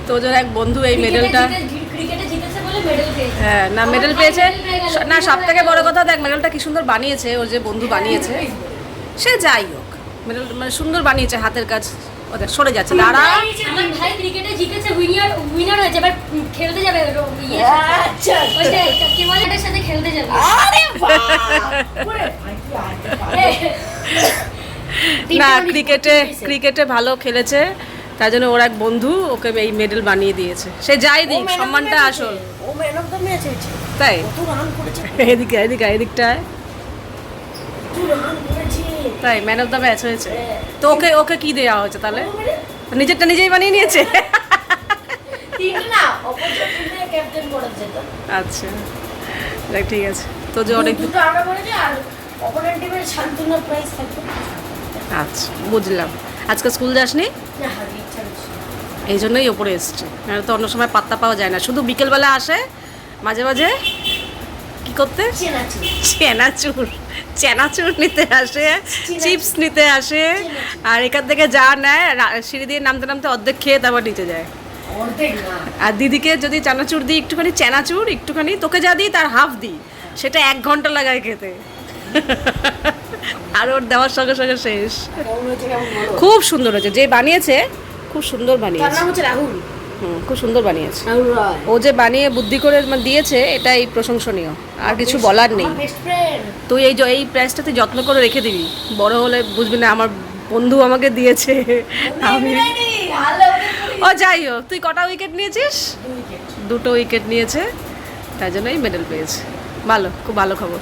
তোজোর এক বন্ধু এই মেডেলটা, হ্যাঁ না মেডেল পেয়েছে না, সব থেকে বড় কথা দেখ মেডেলটা কি সুন্দর বানিয়েছে, ওর যে বন্ধু বানিয়েছে সে যাই হোক মেডেল মানে সুন্দর বানিয়েছে, হাতের কাজ। ওদের সরে যাচ্ছে, দাঁড়া। আমার ভাই ক্রিকেটে জিতেছে, উইনার হয়েছে, এবার খেলতে যাবে। আচ্ছা ওইটাই কি বলে, এর সাথে খেলতে যাবে। আরে না ক্রিকেটে ভালো খেলেছে, তাই জন্য ওর এক বন্ধু ওকে এই মেডেল বানিয়ে দিয়েছে। সে যাই দিক, সম্মানটা আসল। ও ম্যান অফ দ্য ম্যাচ হয়েছে, তাই কত রান করেছে, এদিকটায় কত রান করেছে, তাই ম্যান অফ দ্য ম্যাচ হয়েছে। তো ওকে কি দেওয়া হয়েছে তাহলে? নিজেরটা নিজেই বানিয়ে নিয়েছে। তিন না অপরচুনিটি ক্যাপ্টেন করেছে তো। আচ্ছা দেখ ঠিক আছে, তো যে অনেক দুটো আগে করেছে আর অপোনেন্ট টিমের শান্তনুর প্রাইস থাকবে। আচ্ছা বুঝলাম। আজকে স্কুল যাসনি? না হারিয়ে ইচ্ছা হচ্ছে। এই জন্যই ওপরে এসছে, নাহলে তো অন্য সময় পাত্তা পাওয়া যায় না, শুধু বিকেলবেলা আসে মাঝে মাঝে কি করতে, চেনাচুর নিতে আসে, চিপস নিতে আসে, আর এখান থেকে যা নেয় সিঁড়ি দিয়ে নামতে নামতে অর্ধেক খেয়ে তারপর নিচে যায়। আর দিদিকে যদি চানাচুর দিই একটুখানি, চেনাচুর একটুখানি, তোকে যা দিই তার হাফ দিই, সেটা 1 ঘন্টা লাগায় খেতে। আর ওর দেওয়ার সঙ্গে সঙ্গে শেষ। খুব সুন্দর হয়েছে, যে বানিয়েছে খুব সুন্দর বানিয়েছে। রাহুল, খুব সুন্দর বানিয়েছে। রাহুল রায় ও যে বানিয়ে বুদ্ধি করে দিয়েছে, এটাই প্রশংসনীয়, আর কিছু বলার নেই। তুই এই প্রাইসটা তুই যত্ন করে রেখে দিবি, বড় হলে বুঝবি না আমার বন্ধু আমাকে দিয়েছে। আমি ও যাই হোক, তুই কটা উইকেট নিয়েছিস? 2টো উইকেট নিয়েছে, তাই জন্যই মেডেল পেয়েছে। ভালো, খুব ভালো খবর।